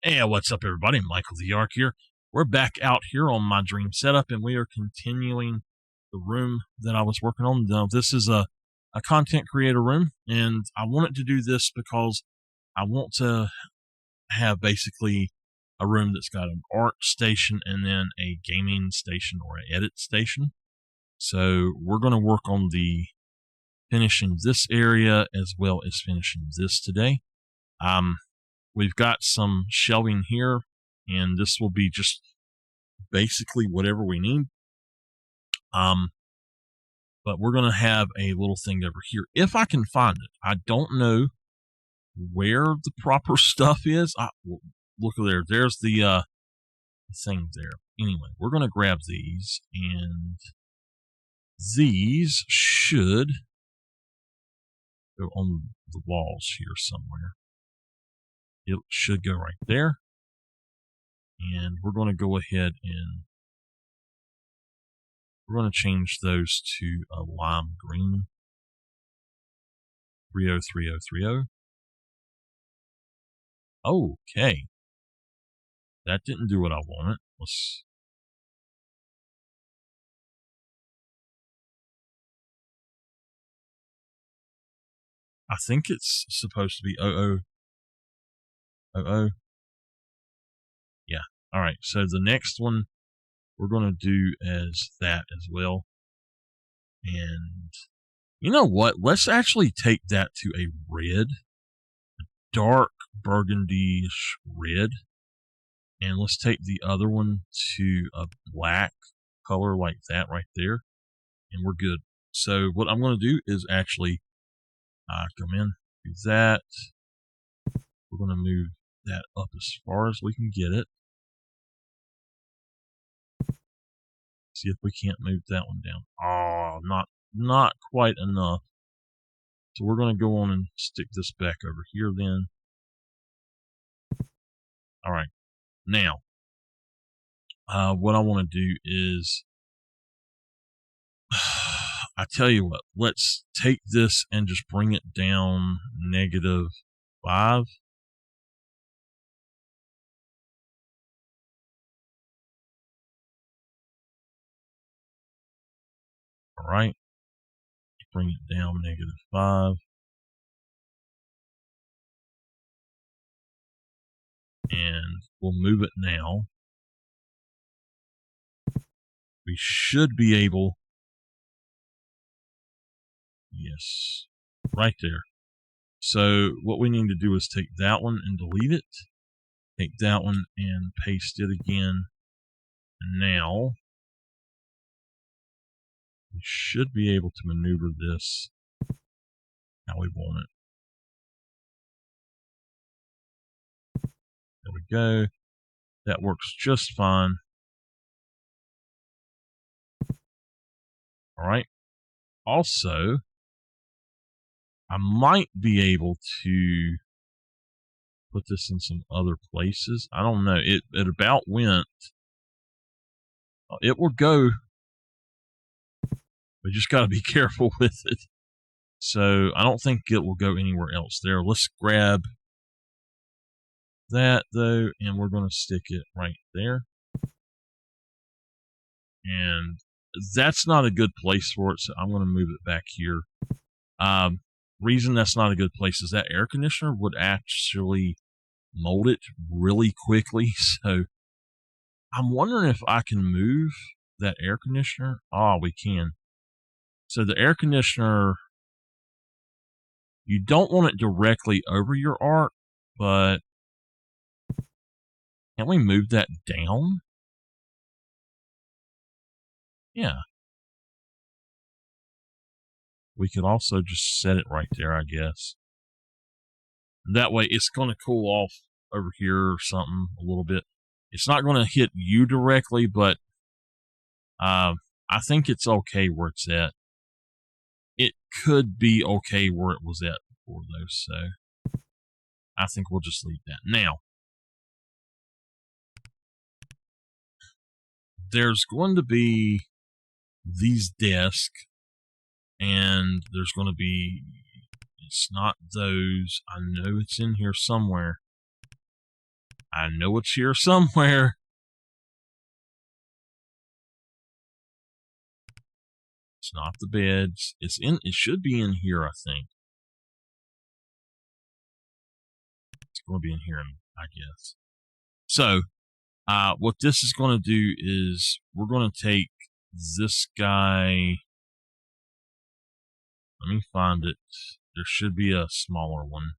Hey, what's up, everybody? MichaelTheArch here. We're back out here on my dream setup, and we are continuing the room that I was working on. Now, this is a content creator room, and I wanted to do this because I want to have basically a room that's got an art station and then a gaming station or an edit station. So we're going to work on the finishing this area as well as finishing this today. We've got some shelving here, and this will be just basically whatever we need. But we're going to have a little thing over here, if I can find it. I don't know where the proper stuff is. Look there. There's the thing there. Anyway, we're going to grab these, and these should go on the walls here somewhere. It should go right there. And we're going to go ahead and we're going to change those to a lime green. 303030. Okay. That didn't do what I wanted. I think it's supposed to be 00. Yeah. All right. So the next one we're going to do as that as well. And you know what? Let's actually take that to a red, dark burgundy-ish red. And let's take the other one to a black color like that right there. And we're good. So what I'm going to do is actually come in, do that. We're going to move that up as far as we can get it. See if we can't move that one down. Oh, not quite enough. So we're going to go on and stick this back over here then. All right. Now, what I want to do is, I tell you what, let's take this and just bring it down -5. All right. Bring it down -5. And we'll move it now. We should be able, yes, right there. So what we need to do is take that one and delete it. Take that one and paste it again. And now we should be able to maneuver this how we want it. There we go. That works just fine. All right. Also, I might be able to put this in some other places. I don't know. It about went. It will go. We just got to be careful with it. So I don't think it will go anywhere else there. Let's grab that though, and we're going to stick it right there. And that's not a good place for it, so I'm going to move it back here. Reason that's not a good place is that air conditioner would actually mold it really quickly. So I'm wondering if I can move that air conditioner. Oh, we can. So the air conditioner, you don't want it directly over your art, but can we move that down? Yeah. We could also just set it right there, I guess. That way it's going to cool off over here or something a little bit. It's not going to hit you directly, but I think it's okay where it's at. It could be okay where it was at before, though, so I think we'll just leave that. Now, there's going to be these desks, and there's going to be, it's not those. I know it's in here somewhere. I know it's here somewhere. It's not the beds. It should be in here, I think. It's going to be in here, I guess. So, what this is going to do is we're going to take this guy. Let me find it. There should be a smaller one.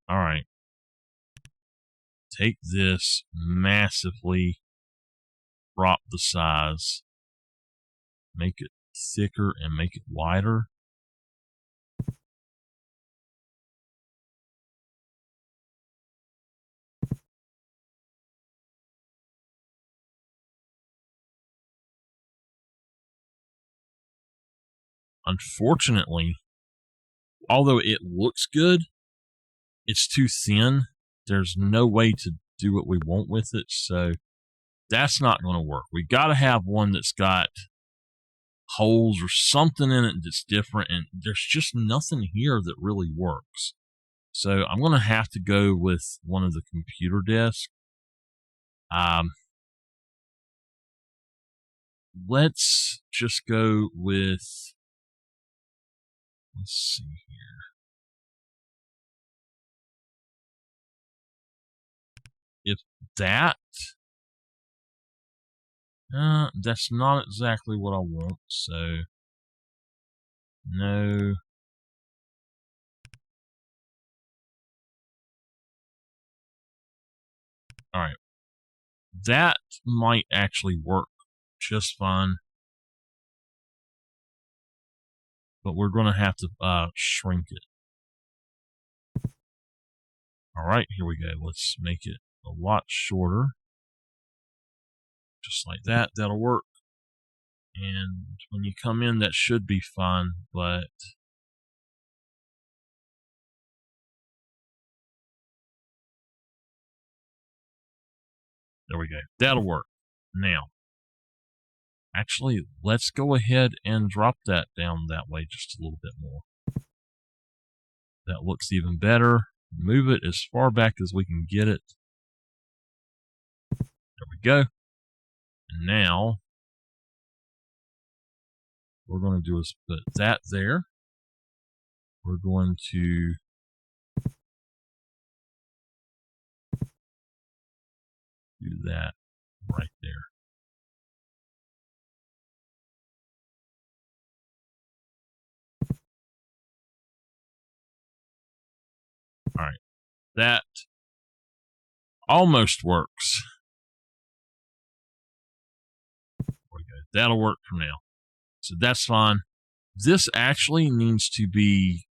All right. Take this, massively drop the size, make it thicker and make it wider. Unfortunately, although it looks good, it's too thin. There's no way to do what we want with it, so that's not going to work. We got to have one that's got holes or something in it that's different, and there's just nothing here that really works. So I'm going to have to go with one of the computer desks. Let's just go with, let's see here. If that's not exactly what I want, so no. All right. That might actually work just fine. But we're going to have to shrink it. All right, here we go. Let's make it a lot shorter. Just like that. That'll work. And when you come in, that should be fine, but there we go. That'll work. Now, actually, let's go ahead and drop that down that way just a little bit more. That looks even better. Move it as far back as we can get it. There we go. And now, what we're going to do is put that there. We're going to do that right there. All right, that almost works. There we go. That'll work for now. So that's fine. This actually needs to be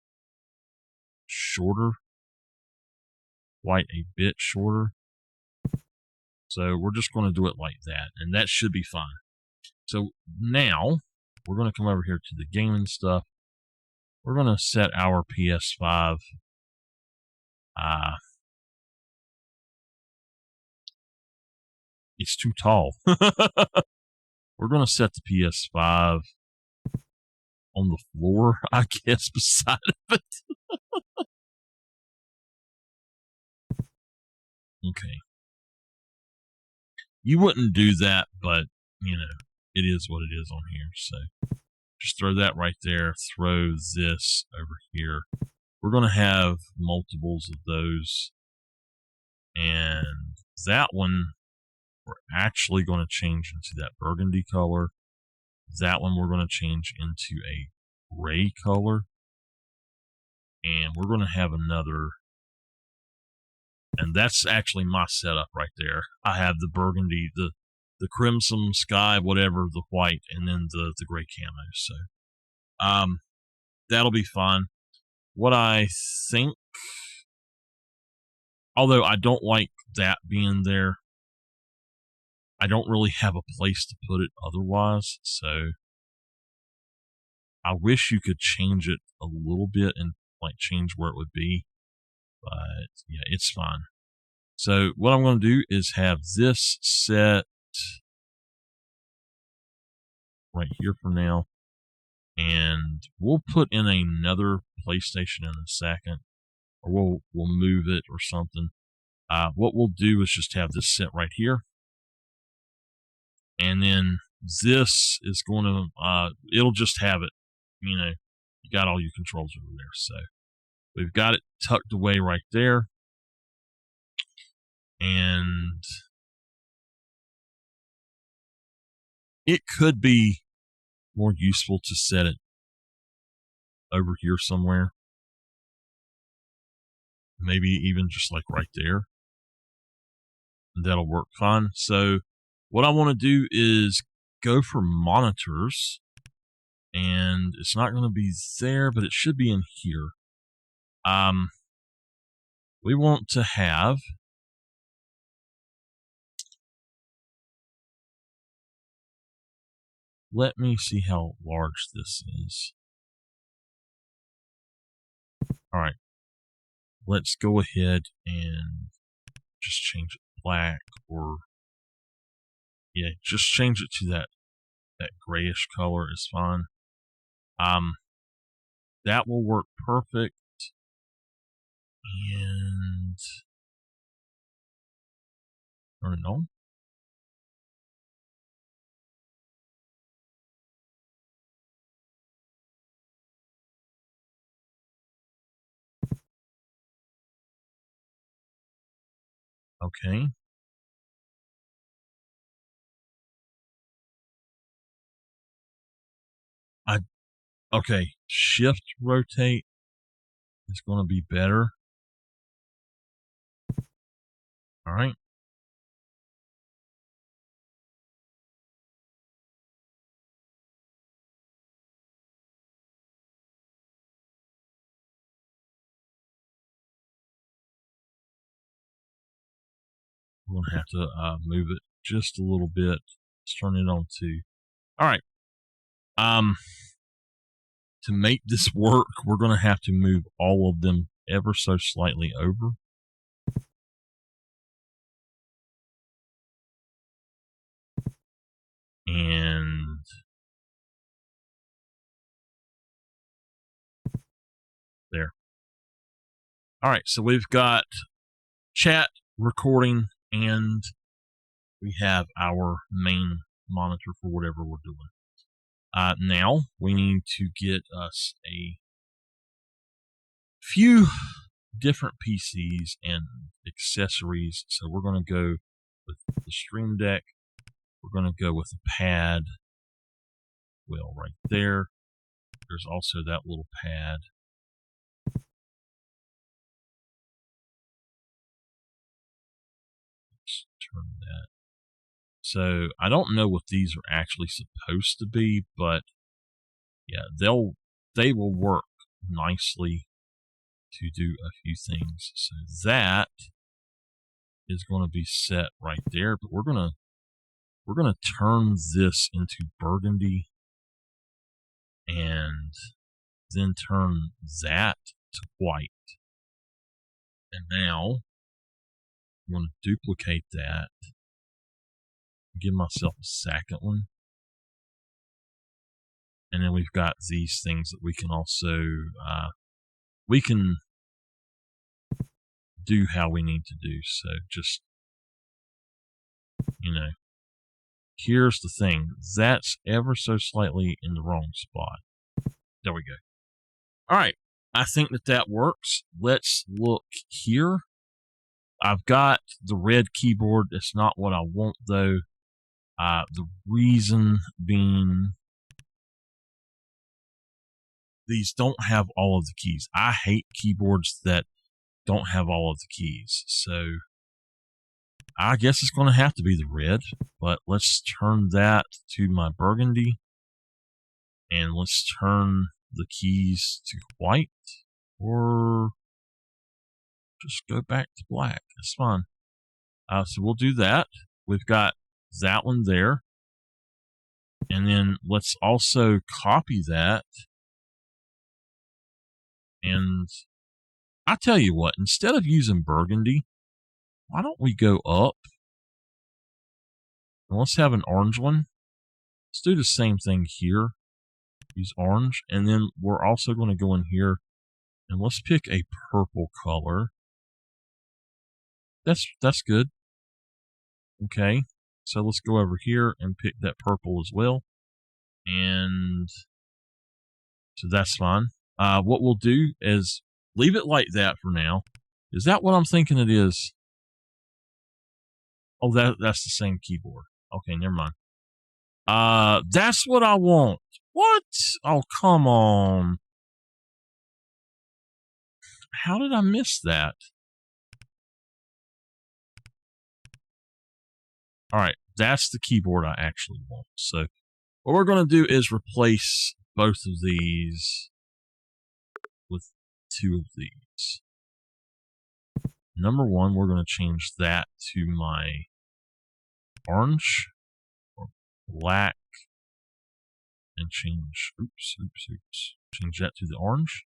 shorter, quite a bit shorter. So we're just going to do it like that, and that should be fine. So now we're going to come over here to the gaming stuff. We're going to set our PS5. It's too tall. We're going to set the PS5 on the floor, I guess, beside of it. Okay. You wouldn't do that, but, you know, it is what it is on here. So just throw that right there. Throw this over here. We're going to have multiples of those. And that one, we're actually going to change into that burgundy color. That one we're going to change into a gray color. And we're going to have another. And that's actually my setup right there. I have the burgundy, the crimson sky, whatever, the white, and then the gray camo. So that'll be fun. What I think, although I don't like that being there, I don't really have a place to put it otherwise. So I wish you could change it a little bit and like change where it would be. But yeah, it's fine. So what I'm going to do is have this set right here for now. And we'll put in another PlayStation in a second, or we'll move it or something. What we'll do is just have this set right here, and then this is going to it'll just have it. You got all your controls over there, so we've got it tucked away right there, and it could be more useful to set it over here somewhere. Maybe even just like right there. That'll work fine. So what I want to do is go for monitors, and it's not going to be there, but it should be in here. We want to have let me see how large this is. All right, let's go ahead and just change it black, or yeah, just change it to that grayish color is fine. That will work perfect. And turn it on. Okay. Okay, shift rotate is going to be better. All right. We're going to have to move it just a little bit. Let's turn it on too. All right. To make this work, we're going to have to move all of them ever so slightly over. And there. All right, so we've got chat, recording, and we have our main monitor for whatever we're doing. Now we need to get us a few different PCs and accessories. So we're going to go with the Stream Deck. We're going to go with a pad. Well, right there. There's also that little pad. Let's turn that. So I don't know what these are actually supposed to be, but yeah, they will work nicely to do a few things. So that is going to be set right there, but we're going to turn this into burgundy, and then turn that to white. And now I'm going to duplicate that, give myself a second one. And then we've got these things that we can also, we can do how we need to do. So just, here's the thing. That's ever so slightly in the wrong spot. There we go. All right. I think that works. Let's look here. I've got the red keyboard. It's not what I want, though. The reason being, these don't have all of the keys. I hate keyboards that don't have all of the keys. So I guess it's going to have to be the red. But let's turn that to my burgundy. And let's turn the keys to white. Or just go back to black. That's fine. So we'll do that. We've got that one there. And then let's also copy that. And I tell you what, instead of using burgundy, why don't we go up? And let's have an orange one. Let's do the same thing here. use orange. And then we're also going to go in here and let's pick a purple color. That's good. Okay, so let's go over here and pick that purple as well. And so that's fine. What we'll do is leave it like that for now. Is that what I'm thinking it is? Oh, that's the same keyboard. Okay, never mind. That's what I want. What? Oh, come on. How did I miss that? All right, that's the keyboard I actually want. So what we're going to do is replace both of these with two of these. Number one, we're going to change that to my orange or black and change, change that to the orange.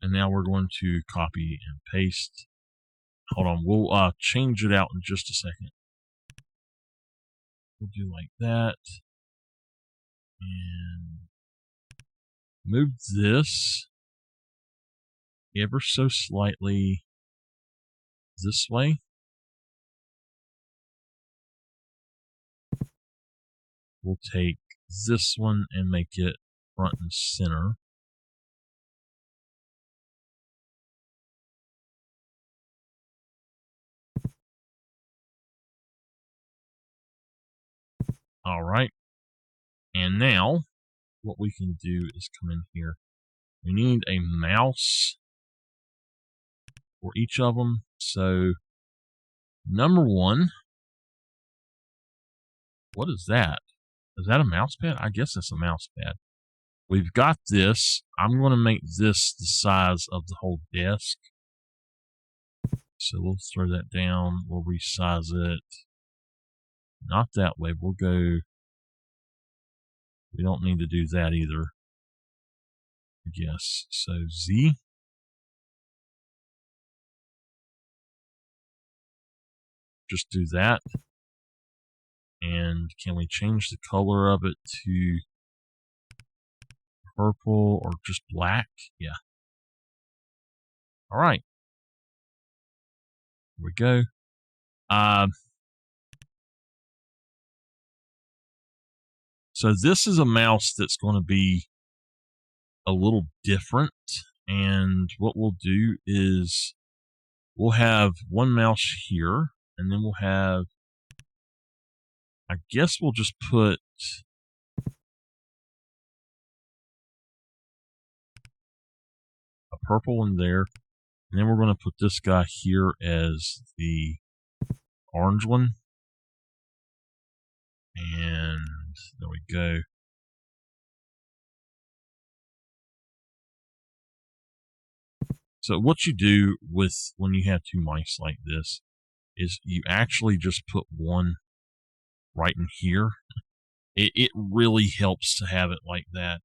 And now we're going to copy and paste. Hold on, we'll change it out in just a second. We'll do like that. And move this ever so slightly this way. We'll take this one and make it front and center. All right. And now what we can do is come in here. We need a mouse for each of them. So number one, what is that? Is that a mouse pad? I guess that's a mouse pad. We've got this. I'm going to make this the size of the whole desk. So we'll throw that down. We'll resize it. Not that way. We'll go. We don't need to do that either. I guess. So Z. Just do that. And can we change the color of it to purple or just black? Yeah. All right. Here we go. So this is a mouse that's going to be a little different. And what we'll do is we'll have one mouse here, and then we'll have, I guess we'll just put a purple one there. And then we're going to put this guy here as the orange one. And there we go. So what you do with when you have two mice like this is you actually just put one right in here. It really helps to have it like that.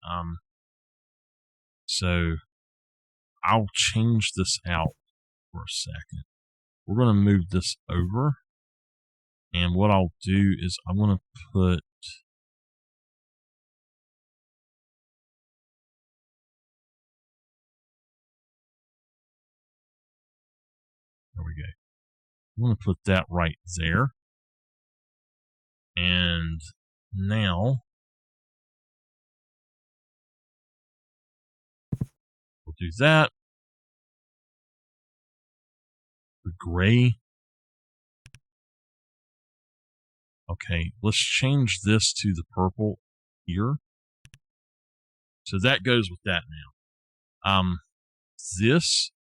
So I'll change this out for a second. We're going to move this over. And what I'll do is I'm going to put there we go. I'm going to put that right there. And now we'll do that. The gray. Okay, let's change this to the purple here. So that goes with that now. This,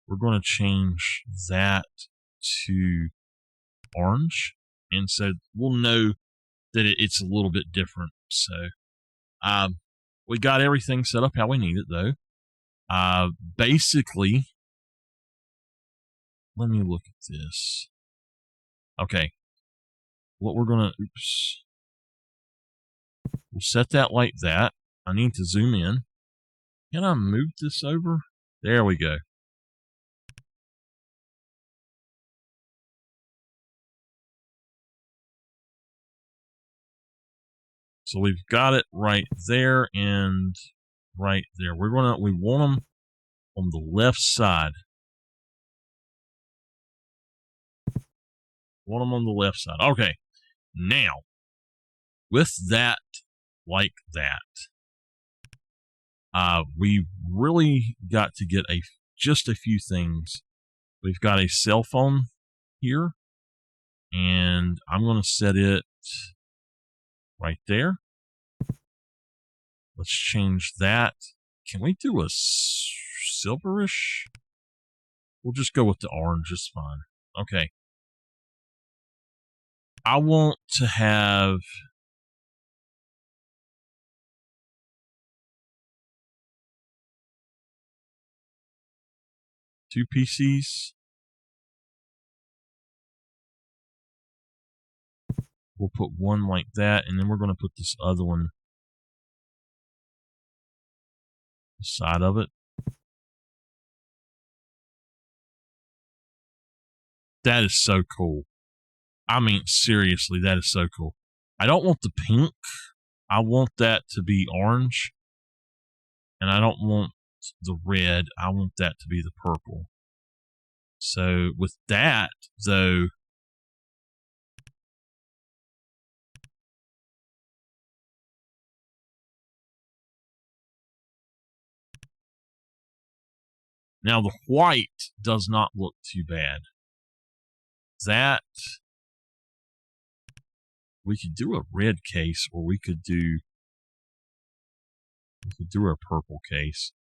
we're going to change that to orange. And so we'll know that it's a little bit different. So we got everything set up how we need it, though. Basically, let me look at this. Okay. What we're going to, we'll set that like that. I need to zoom in. Can I move this over? There we go. So we've got it right there and right there. We want them on the left side. Want them on the left side. Okay. Now, with that, like that, we really got to get just a few things. We've got a cell phone here, and I'm going to set it right there. Let's change that. Can we do a silverish? We'll just go with the orange. It's fine. Okay. I want to have two PCs. We'll put one like that, and then we're going to put this other one side of it. That is so cool. I mean, seriously, that is so cool. I don't want the pink. I want that to be orange. And I don't want the red. I want that to be the purple. So with that, though, now the white does not look too bad. That, we could do a red case, or we could do a purple case.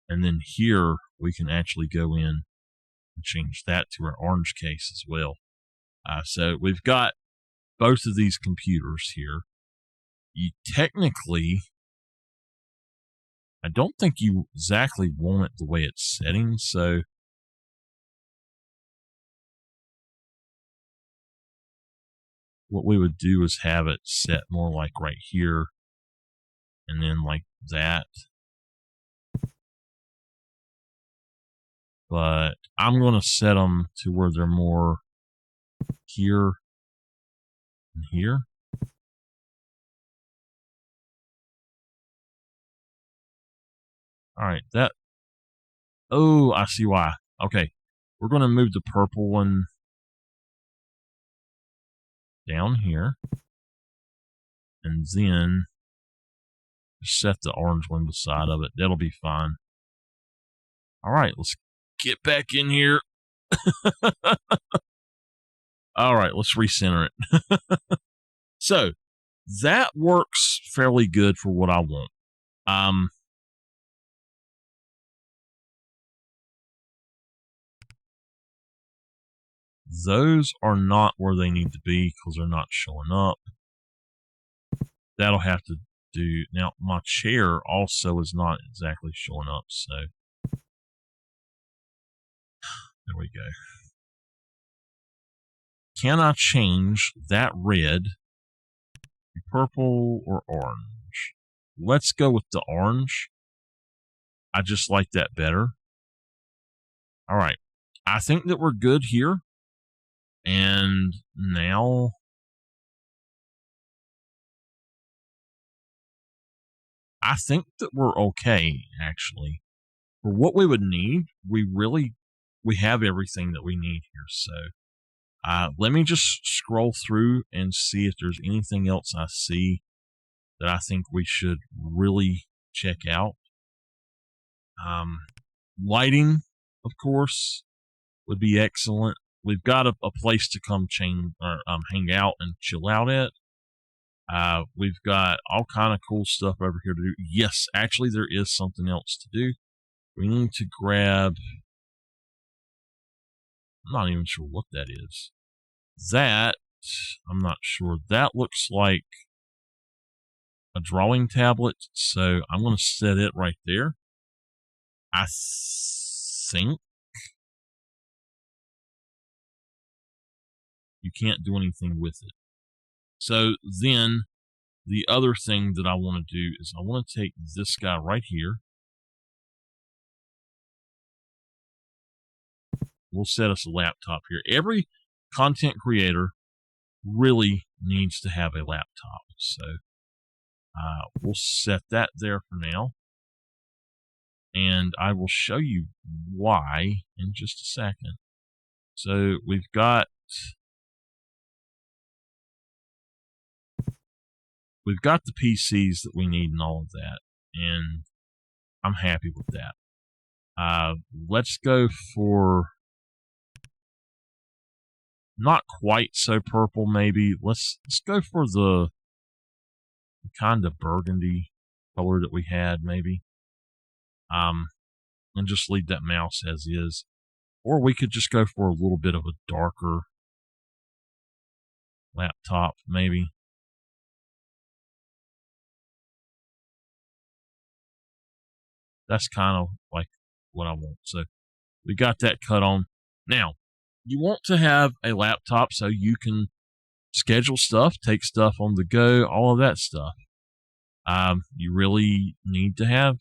And then here, we can actually go in and change that to our orange case as well. So we've got both of these computers here. You technically, I don't think you exactly want it the way it's setting, so what we would do is have it set more like right here, and then like that. But I'm going to set them to where they're more here and here. All right, that. Oh, I see why. Okay, we're going to move the purple one down here, and then set the orange one beside of it. That'll be fine. All right, let's get back in here. All right, let's recenter it. So that works fairly good for what I want. Those are not where they need to be because they're not showing up. That'll have to do. Now, my chair also is not exactly showing up, so there we go. Can I change that red to purple or orange? Let's go with the orange. I just like that better. All right. I think that we're good here. And now I think that we're okay, actually. For what we would need, we have everything that we need here. So let me just scroll through and see if there's anything else I see that I think we should really check out. Lighting, of course, would be excellent. We've got a place to come hang out and chill out at. We've got all kind of cool stuff over here to do. Yes, actually, there is something else to do. We need to grab. I'm not even sure what that is. That, I'm not sure. That looks like a drawing tablet, so I'm going to set it right there. I think you can't do anything with it. So then the other thing that I want to do is I want to take this guy right here. We'll set us a laptop here. Every content creator really needs to have a laptop. So We'll set that there for now. And I will show you why in just a second. So we've got the PCs that we need and all of that, and I'm happy with that. Let's go for not quite so purple, maybe. Let's go for the kind of burgundy color that we had, maybe. And just leave that mouse as is. Or we could just go for a little bit of a darker laptop, maybe. That's kind of like what I want. So we got that cut on. Now, you want to have a laptop so you can schedule stuff, take stuff on the go, all of that stuff. You really need to have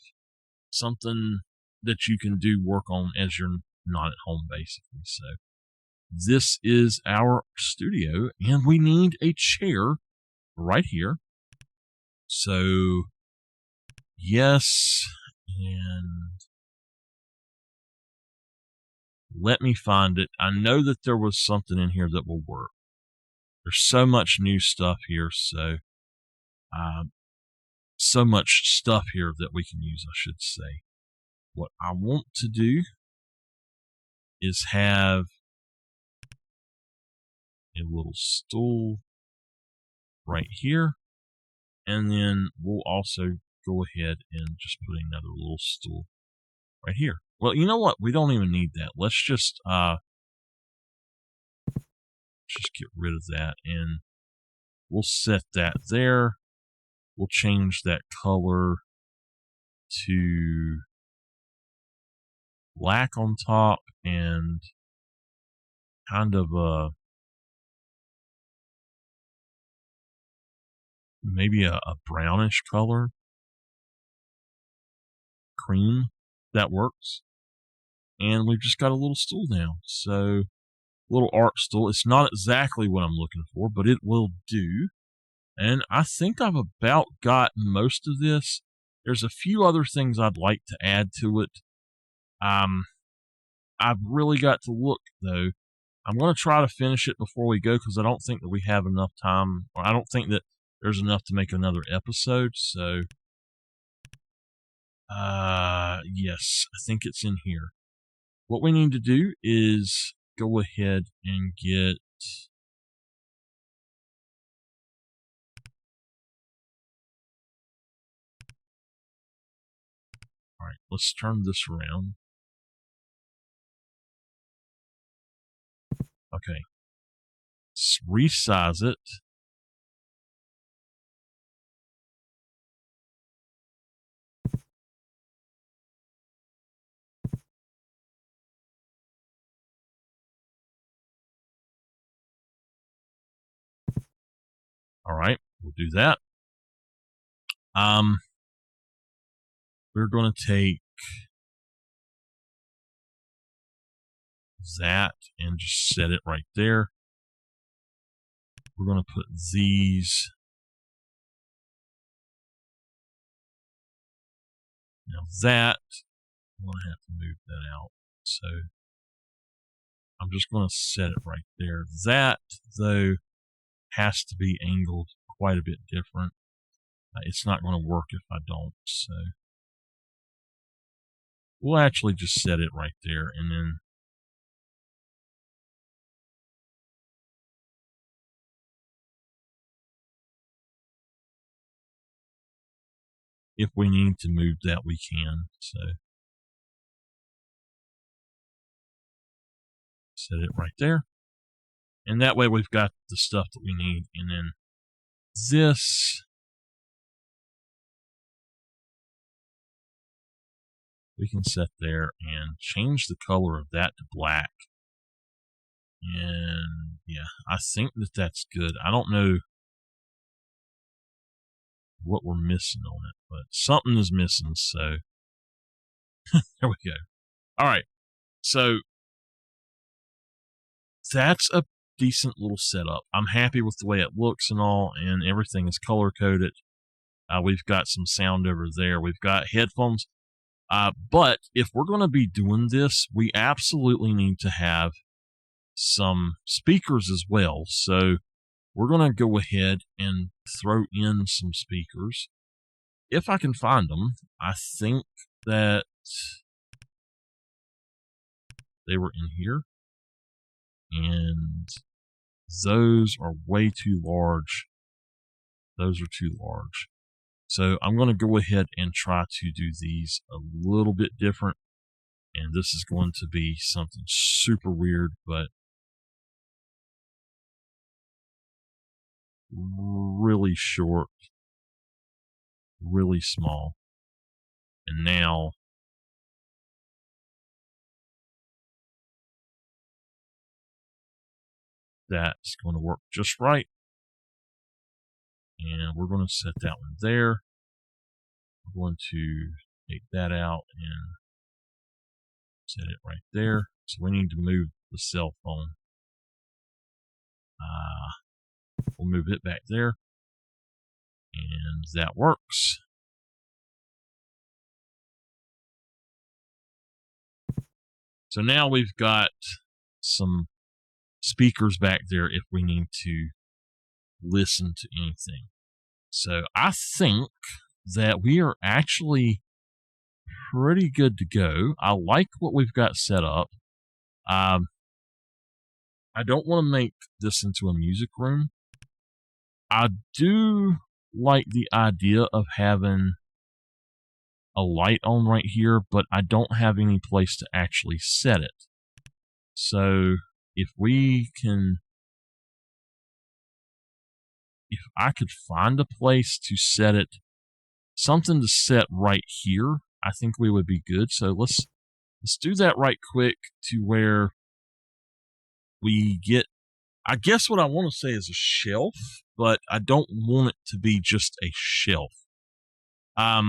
something that you can do work on as you're not at home, basically. So this is our studio, and we need a chair right here. So yes, and let me find it. I know that there was something in here that will work. There's so much new stuff here, so much stuff here that we can use, I should say. What I want to do is have a little stool right here, and then we'll also go ahead and just put another little stool right here. Well, you know what? We don't even need that. Let's just get rid of that, and we'll set that there. We'll change that color to black on top and kind of maybe a brownish color. Cream. That works. And we've just got a little stool now. So, little art stool. It's not exactly what I'm looking for, but it will do. And I think I've about got most of this. There's a few other things I'd like to add to it. I've really got to look, though. I'm going to try to finish it before we go because I don't think that we have enough time, or I don't think that there's enough to make another episode. So, yes, I think it's in here. What we need to do is go ahead and get all right, let's turn this around. Okay. Let's resize it. All right, we'll do that. We're going to take that and just set it right there. We're going to put these. Now that, I'm going to have to move that out. So I'm just going to set it right there. That, though, has to be angled quite a bit different. It's not going to work if I don't. So we'll actually just set it right there, and then if we need to move that, we can. So set it right there. And that way we've got the stuff that we need. And then this, we can set there and change the color of that to black. And yeah, I think that that's good. I don't know what we're missing on it, but something is missing. So there we go. All right. So that's a decent little setup. I'm happy with the way it looks and all, and everything is color coded. We've got some sound over there. We've got headphones. But if we're going to be doing this, we absolutely need to have some speakers as well. So we're going to go ahead and throw in some speakers. If I can find them, I think that they were in here. And those are way too large. Those are too large. So I'm going to go ahead and try to do these a little bit different. And this is going to be something super weird, but really short, really small. And now that's going to work just right. And we're going to set that one there. We're going to take that out and set it right there. So we need to move the cell phone. We'll move it back there. And that works. So now we've got some speakers back there if we need to listen to anything. So I think that we are actually pretty good to go. I like what we've got set up. I don't want to make this into a music room. I do like the idea of having a light on right here, but I don't have any place to actually set it. So if I could find a place to set it, something to set right here, I think we would be good. So let's do that right quick to where we get, I guess what I want to say is a shelf, but I don't want it to be just a shelf. I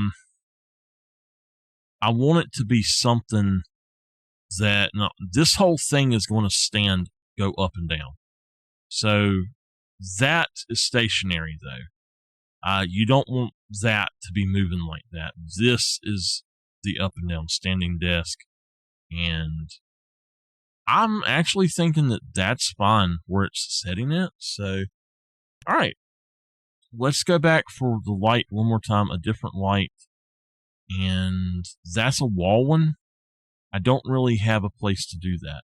want it to be something that, no, this whole thing is going to go up and down. So that is stationary though. You don't want that to be moving like that. This is the up and down standing desk. And I'm actually thinking that that's fine where it's setting it. So, all right, let's go back for the light one more time, a different light. And that's a wall one. I don't really have a place to do that.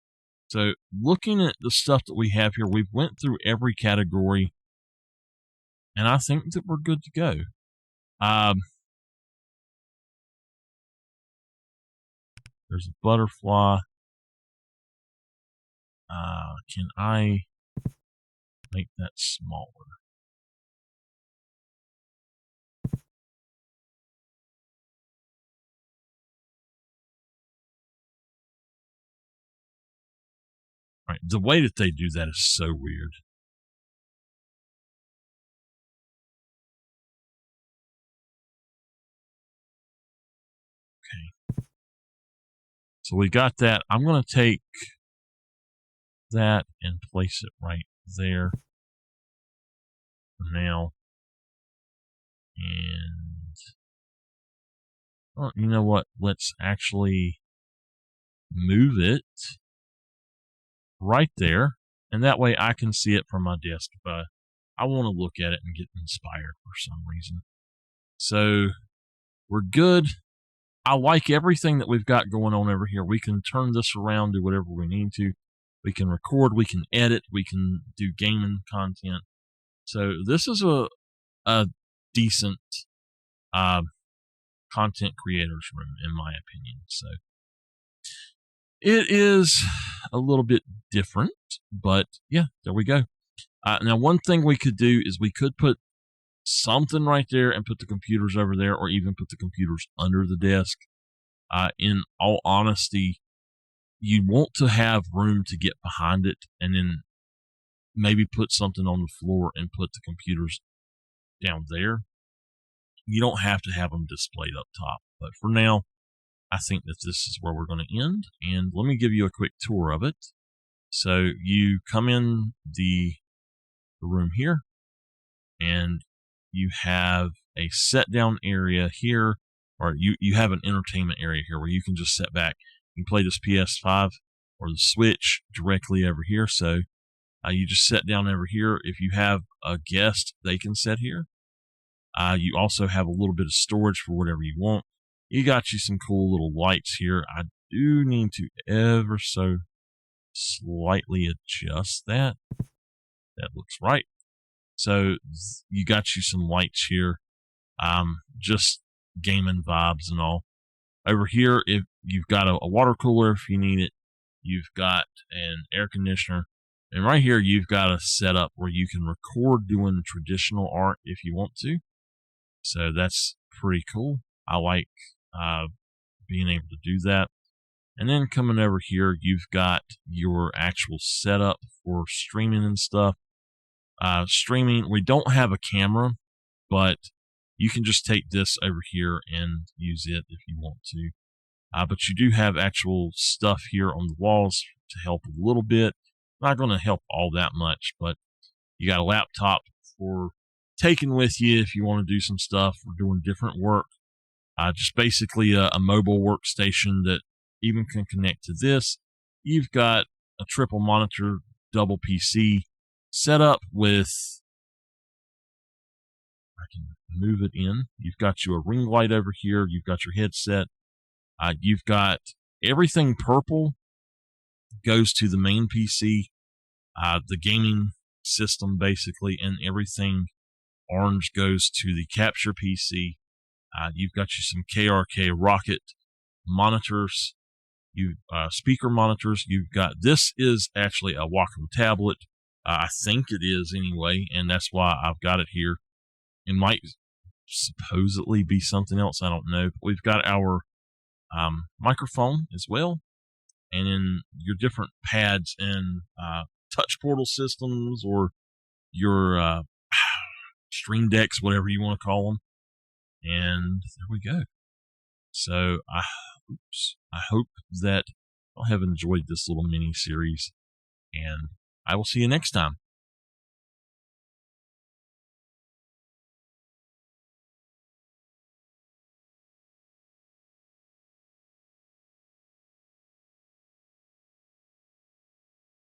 So looking at the stuff that we have here, we've went through every category, and I think that we're good to go. There's a butterfly. Can I make that smaller? All right, the way that they do that is so weird. Okay. So we got that. I'm going to take that and place it right there for now. And, well, you know what? Let's actually move it right there. And that way I can see it from my desk if I want to look at it and get inspired for some reason. So we're good. I like everything that we've got going on over here. We can turn this around, do whatever we need to. We can record, we can edit, we can do gaming content. So this is a decent content creators room, in my opinion. So it is a little bit different, but yeah, there we go. Now, one thing we could do is we could put something right there and put the computers over there, or even put the computers under the desk. In all honesty, you want to have room to get behind it, and then maybe put something on the floor and put the computers down there. You don't have to have them displayed up top, but for now, I think that this is where we're going to end. And let me give you a quick tour of it. So you come in the room here, and you have a set down area here, or you have an entertainment area here where you can just sit back. You can play this PS5 or the Switch directly over here. So you just sit down over here. If you have a guest, they can sit here. You also have a little bit of storage for whatever you want. You got you some cool little lights here. I do need to ever so slightly adjust that. That looks right. So you got you some lights here. Just gaming vibes and all. Over here, if you've got a water cooler if you need it, you've got an air conditioner, and right here you've got a setup where you can record doing traditional art if you want to. So that's pretty cool. I like being able to do that. And then coming over here, you've got your actual setup for streaming and stuff. Streaming, we don't have a camera, but you can just take this over here and use it if you want to. But you do have actual stuff here on the walls to help a little bit. Not going to help all that much, but you got a laptop for taking with you if you want to do some stuff or doing different work. Just basically a mobile workstation that even can connect to this. You've got a triple monitor, double PC set up with, I can move it in. You've got you a ring light over here. You've got your headset. You've got everything purple goes to the main PC, the gaming system basically, and everything orange goes to the capture PC. You've got you some KRK Rocket monitors, speaker monitors. You've got, this is actually a Wacom tablet. I think it is anyway, and that's why I've got it here. It might supposedly be something else, I don't know. But we've got our microphone as well, and then your different pads and touch portal systems, or your stream decks, whatever you want to call them. And there we go. So I hope that y'all have enjoyed this little mini series, and I will see you next time.